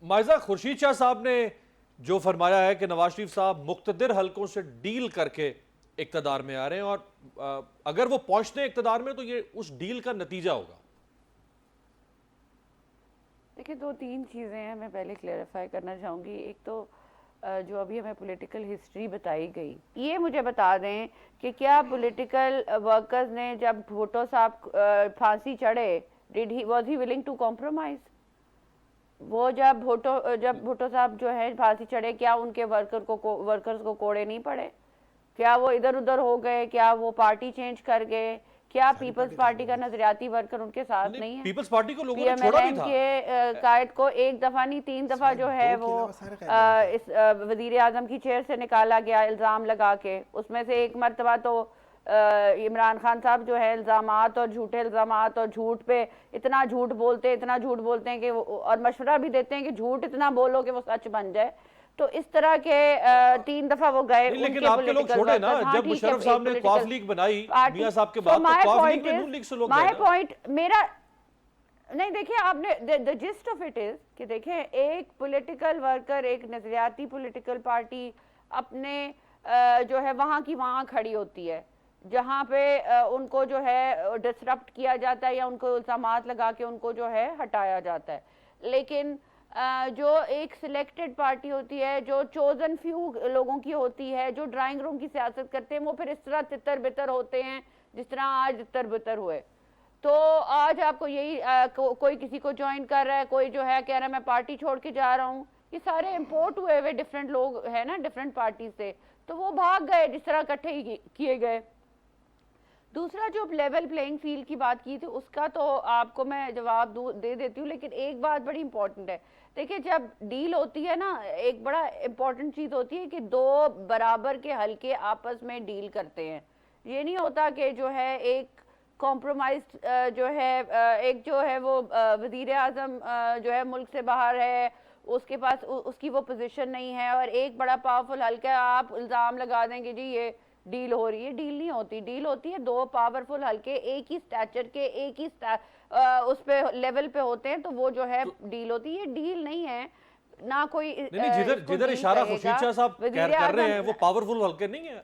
माइजा, खुर्शीद शाह साहब ने जो फरमाया है कि नवाज शरीफ साहब मुख्तदिर हलकों से डील करके इक्तदार में आ रहे हैं और अगर वो पहुंचते हैं इक्तदार में तो ये उस डील का नतीजा होगा। देखिए, दो तीन चीज़ें हैं, मैं पहले क्लेरिफाई करना चाहूँगी। एक तो जो अभी हमें पॉलिटिकल हिस्ट्री बताई गई, ये मुझे बता दें कि क्या पॉलिटिकल वर्कर्स ने जब भुट्टो साहब फांसी चढ़े, was he willing to compromise? वो जब भुट्टो साहब जो है फांसी चढ़े, क्या उनके वर्कर्स को कोड़े नहीं पड़े? क्या वो इधर उधर हो गए? क्या वो पार्टी चेंज कर गए? क्या पीपल्स पार्टी का नजरियाती वर्कर उनके साथ नहीं है? पीपल्स पार्टी को लोगों ने छोड़ा भी था। के कायद को एक दफा नहीं 3 दफा जो है वो इस वजीर आजम की चेयर से निकाला गया इल्जाम लगा के। उसमें से एक मरतबा तो इमरान खान साहब जो है इल्जामात और झूठे इल्जामात और झूठ पे इतना झूठ बोलते हैं कि और मशवरा भी देते हैं कि झूठ इतना बोलो कि वो सच बन जाए। तो इस तरह के 3 दफा वो गए। लेकिन आपके लोग छोड़े ना, जब मुशर्रफ साहब ने क्वास लीग बनाई मियां साहब के बाद, तो क्वास लीग में नून लीग से लोग गए। माय पॉइंट मेरा नहीं, देखिए आपने the gist of it is कि देखिए, एक पॉलिटिकल वर्कर, एक नजरियाती पॉलिटिकल पार्टी अपने जो है वहां की वहां खड़ी होती है, जहां पे उनको जो है डिसरप्ट किया जाता है या उनको इल्जामात लगा के उनको जो है हटाया जाता है। लेकिन जो एक सिलेक्टेड पार्टी होती है, जो चोजन फ्यू लोगों की होती है, जो ड्राइंग रूम की सियासत करते हैं, वो फिर इस तरह तितर बितर होते हैं जिस तरह आज तितर बितर हुए। तो आज आपको यही कोई किसी को ज्वाइन कर रहा है, कोई जो है कह रहा है मैं पार्टी छोड़ के जा रहा हूँ। ये सारे इम्पोर्ट हुए हुए डिफरेंट लोग है ना, डिफरेंट पार्टी से, तो वो भाग गए जिस तरह इकट्ठे किए गए। दूसरा, जो लेवल प्लेइंग फील्ड की बात की थी, उसका तो आपको मैं जवाब दे देती हूँ, लेकिन एक बात बड़ी इंपॉर्टेंट है। देखिए, जब डील होती है ना, एक बड़ा इंपॉर्टेंट चीज़ होती है कि 2 बराबर के हलके आपस में डील करते हैं। ये नहीं होता कि जो है एक कॉम्प्रोमाइज जो है एक जो है वो वजीर आजम जो है मुल्क से बाहर है, उसके पास उसकी वो पोजीशन नहीं है, और एक बड़ा पावरफुल हल्का आप इल्ज़ाम लगा देंगे जी ये डील हो रही है। डील नहीं होती। डील होती है 2 पावरफुल हल्के एक ही स्टैचर के, एक ही उस पे लेवल पे होते हैं, तो वो जो है डील होती है। ये डील नहीं है ना कोई। जिधर इशारा खुर्शीद शाह साहब कर रहे हैं वो पावरफुल हल्के नहीं है,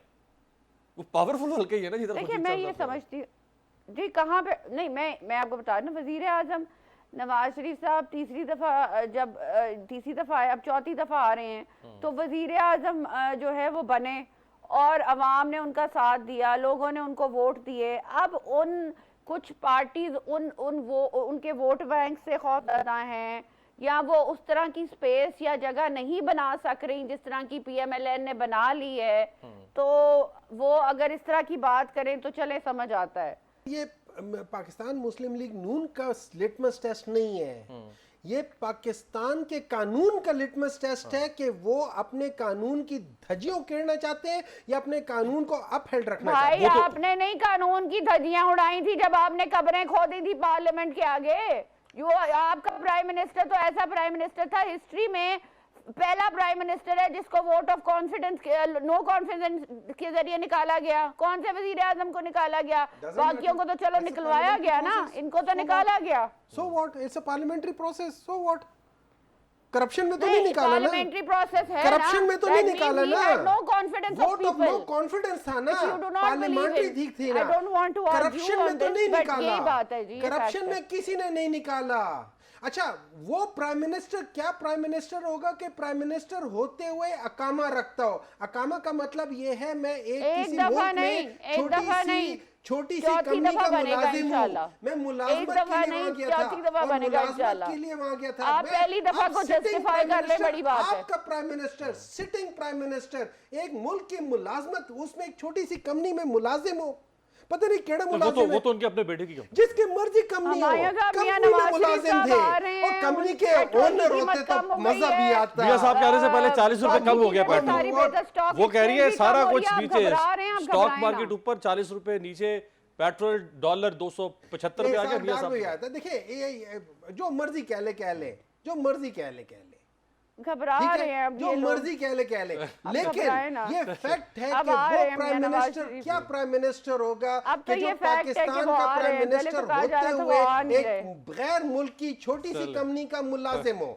वो पावरफुल हल्के ही है ना। जिधर देखिए, मैं ये समझती हूँ जी, कहाँ पे नहीं, मैं आपको बता रही हूँ, वजीर आजम नवाज शरीफ साहब तीसरी दफा आए, अब 4थी दफा आ रहे हैं, तो वजीर आजम जो है वो बने और अवाम ने उनका साथ दिया, लोगों ने उनको वोट दिए। अब उन कुछ पार्टीज उनके वोट बैंक से खौफजदा हैं, या वो उस तरह की स्पेस या जगह नहीं बना सक रही जिस तरह की PMLN ने बना ली है। तो वो अगर इस तरह की बात करें तो चले, समझ आता है। ये पाकिस्तान मुस्लिम लीग नून का लिटमस टेस्ट नहीं है, ये पाकिस्तान के कानून का लिटमस टेस्ट है कि वो अपने कानून की धज्जियां उकेरना चाहते हैं या अपने कानून को अपहेल्ड रखना चाहते हैं। भाई, आपने नहीं कानून की धज्जियां उड़ाई थी जब आपने कब्रें खोदी थी पार्लियामेंट के आगे। आपका प्राइम मिनिस्टर तो ऐसा प्राइम मिनिस्टर था, हिस्ट्री में पहला प्राइम मिनिस्टर है जिसको vote of confidence no confidence के जरिए निकाला गया। कौन से वजीर आजम को निकाला गया? बाकियों को तो चलो निकलवाया गया ना, इनको तो निकाला गया। So what, it's a parliamentary process. So what, corruption में तो नहीं निकाला ना, पार्लियामेंट्री प्रोसेस है, करप्शन में तो नहीं निकाला ना। No confidence of people, no confidence था ना, पार्लियामेंट्री ठीक थी ना। करप्शन में तो नहीं निकाला, करप्शन में किसी ने नहीं निकाला। अच्छा, वो प्राइम मिनिस्टर क्या प्राइम मिनिस्टर होगा कि प्राइम मिनिस्टर होते हुए अकामा रखता हो? अकामा का मतलब ये है मैं किसी मुल्क में छोटी सी कंपनी का मुलाजिम हूं, मैं मुलाजमत के लिए वहां गया था, आप पहली दफा को जस्टिफाई कर ले, बड़ी बात है। आपका prime minister, sitting prime minister, एक मुल्क की मुलाजमत, उसमें एक छोटी सी कंपनी में मुलाजिम हो, पता नहीं केड़ा मुलाजिम वो तो उनके अपने बेटे की जिसके मर्जी कंपनी हो, कंपनी में मुलाजिम थे और कंपनी के ओनर होते तो मजा भी आता। मियां साहब कहने से पहले 40 रुपए कम हो गया पेट्रोल। वो कह रही है सारा कुछ नीचे, स्टॉक मार्केट ऊपर, 40 रुपए नीचे, पेट्रोल $275 पे आ गया। मियां साहब देखिए, जो मर्जी कह ले, जो मर्जी कह ले, घबरा रहे हैं अब, जो मर्जी कह ले, लेकिन ये फैक्ट है कि वो प्राइम मिनिस्टर क्या प्राइम मिनिस्टर होगा कि जो पाकिस्तान का प्राइम मिनिस्टर होते हुए एक गैर मुल्की छोटी सी कंपनी का मुलाजिम हो।